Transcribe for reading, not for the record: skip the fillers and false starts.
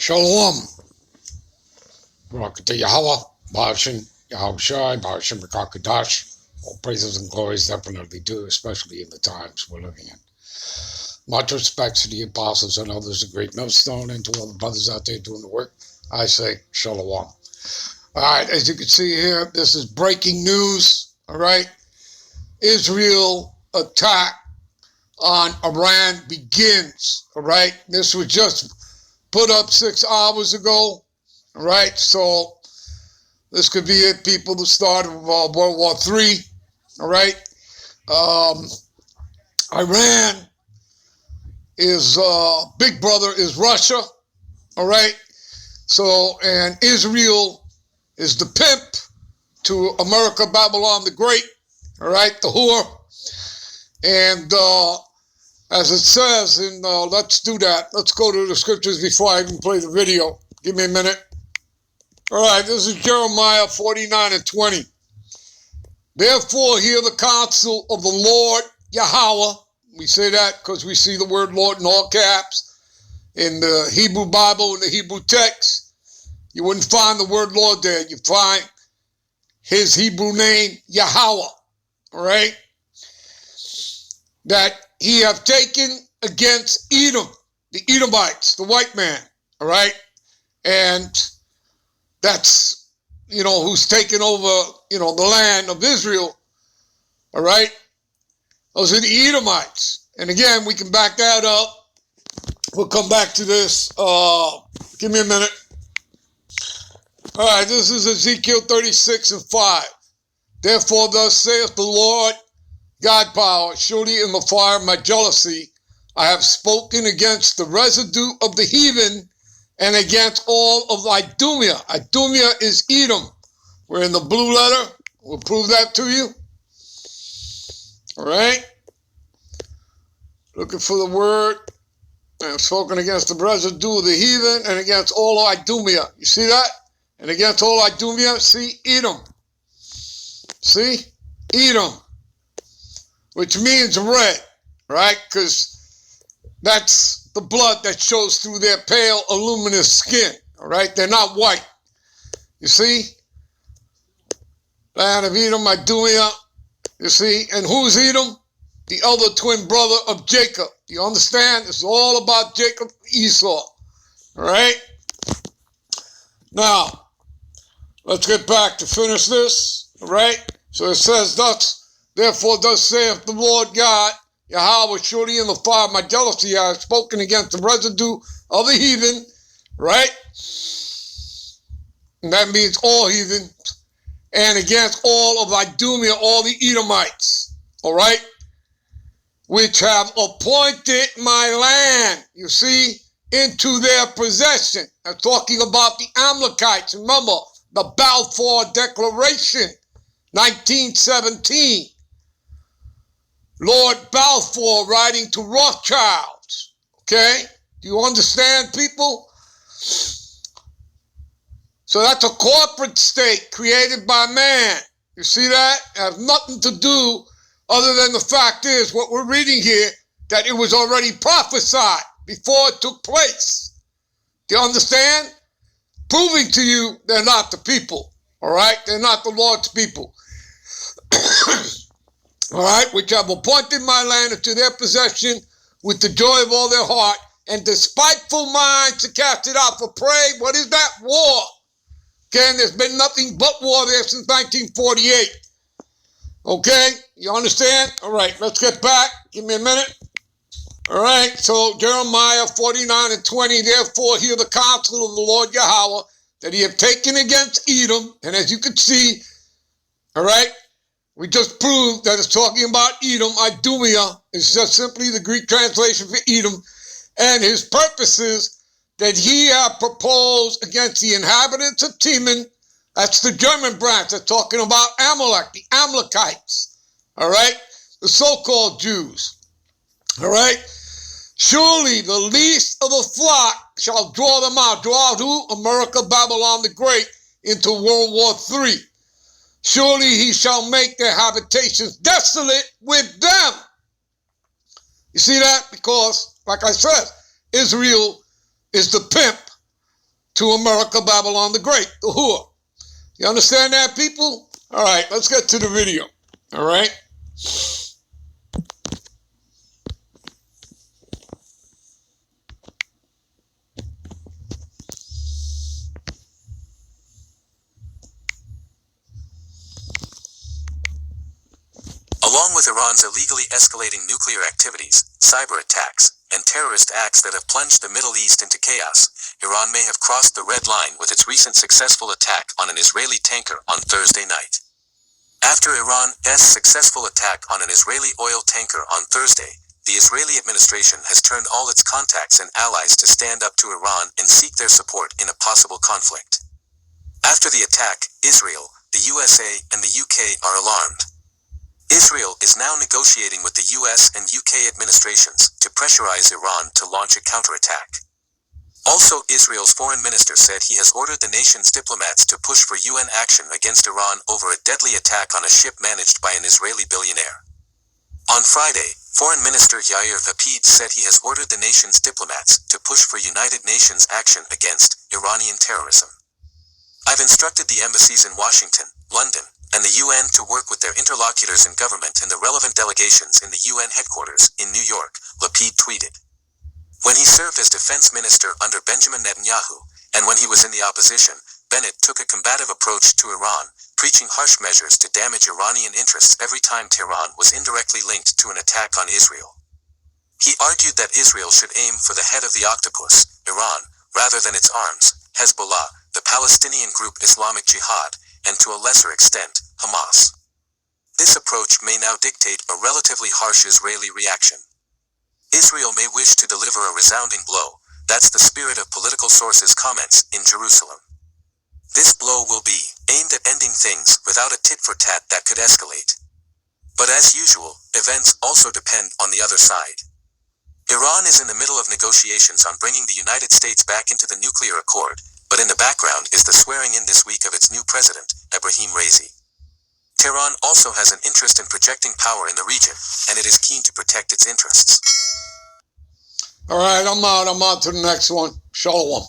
Shalom. Barak Yahweh, Ba'ashem, Yahweh Shai, Ba'ashem Rakakadash. All praises and glories definitely due, especially in the times we're living in. Much respects to the apostles and others of Great Millstone and to all the brothers out there doing the work. I say Shalom. All right, as you can see here, this is breaking news. All right. Israel attack on Iran begins. All right. This was just put up 6 hours ago. All right. So this could be it, people, the start of World War III. All right. Iran is big brother is Russia. All right. So, and Israel is the pimp to America, Babylon the Great. All right, the whore. And as it says in, let's do that. Let's go to the scriptures before I even play the video. Give me a minute. All right, this is Jeremiah 49:20. Therefore, hear the counsel of the Lord Yahweh. We say that because we see the word Lord in all caps in the Hebrew Bible, in the Hebrew text. You wouldn't find the word Lord there. You find his Hebrew name, Yahweh. All right, that he have taken against Edom, the Edomites, the white man. All right, and that's, who's taken over, the land of Israel. All right, those are the Edomites. And again, we can back that up. We'll come back to this. Give me a minute. All right, this is Ezekiel 36:5. Therefore, thus saith the Lord God power, surely in the fire of my jealousy, I have spoken against the residue of the heathen and against all of Idumea. Idumea is Edom. We're in the blue letter. We'll prove that to you. All right. Looking for the word. I have spoken against the residue of the heathen and against all of Idumea. You see that? And against all Idumea, see Edom. See? Edom, which means red, right? Because that's the blood that shows through their pale, luminous skin, all right? They're not white. You see? Land of Edom, Idumea, you see? And who's Edom? The elder twin brother of Jacob. Do you understand? It's all about Jacob, Esau, all right? Now, let's get back to finish this, all right? So it says, therefore thus saith the Lord God, Yahweh, surely in the fire of my jealousy I have spoken against the residue of the heathen, right? And that means all heathen, and against all of Idumea, all the Edomites, all right? Which have appointed my land, you see, into their possession. I'm talking about the Amalekites. Remember, the Balfour Declaration, 1917. Lord Balfour writing to Rothschilds. Okay? Do you understand, people? So that's a corporate state created by man. You see that? It has nothing to do other than the fact is what we're reading here, that it was already prophesied before it took place. Do you understand? Proving to you they're not the people. All right? They're not the Lord's people. All right? Which have appointed my land into their possession with the joy of all their heart, and despiteful minds to cast it out for prey. What is that? War. Okay? And there's been nothing but war there since 1948. Okay? You understand? All right. Let's get back. Give me a minute. All right. So Jeremiah 49:20. Therefore, hear the counsel of the Lord Yahweh, that he have taken against Edom. And as you can see, all right, we just proved that it's talking about Edom. Idumea is just simply the Greek translation for Edom. And his purposes that he have proposed against the inhabitants of Teman. That's the German branch. They're talking about Amalek, the Amalekites. All right? The so-called Jews. All right? Surely the least of the flock shall draw them out. Draw out who? America, Babylon the Great, into World War III. Surely he shall make their habitations desolate with them. You see that? Because, like I said, Israel is the pimp to America, Babylon the Great, the whore. You understand that, people? All right, let's get to the video. All right? Along with Iran's illegally escalating nuclear activities, cyber attacks, and terrorist acts that have plunged the Middle East into chaos, Iran may have crossed the red line with its recent successful attack on an Israeli tanker on Thursday night. After Iran's successful attack on an Israeli oil tanker on Thursday, the Israeli administration has turned all its contacts and allies to stand up to Iran and seek their support in a possible conflict. After the attack, Israel, the USA, and the UK are alarmed. Israel is now negotiating with the US and UK administrations to pressurize Iran to launch a counterattack. Also, Israel's foreign minister said he has ordered the nation's diplomats to push for UN action against Iran over a deadly attack on a ship managed by an Israeli billionaire. On Friday, Foreign Minister Yair Lapid said he has ordered the nation's diplomats to push for United Nations action against Iranian terrorism. I've instructed the embassies in Washington, London, and the UN to work with their interlocutors in government and the relevant delegations in the UN headquarters in New York, Lapid tweeted. When he served as defense minister under Benjamin Netanyahu, and when he was in the opposition, Bennett took a combative approach to Iran, preaching harsh measures to damage Iranian interests every time Tehran was indirectly linked to an attack on Israel. He argued that Israel should aim for the head of the octopus, Iran, rather than its arms, Hezbollah, the Palestinian group Islamic Jihad, and to a lesser extent, Hamas. This approach may now dictate a relatively harsh Israeli reaction. Israel may wish to deliver a resounding blow. That's the spirit of political sources' comments in Jerusalem. This blow will be aimed at ending things without a tit-for-tat that could escalate. But as usual, events also depend on the other side. Iran is in the middle of negotiations on bringing the United States back into the nuclear accord, but in the background is the swearing-in this week of its new president, Ebrahim Raisi. Tehran also has an interest in projecting power in the region, and it is keen to protect its interests. All right, I'm out. I'm on to the next one. Shalom.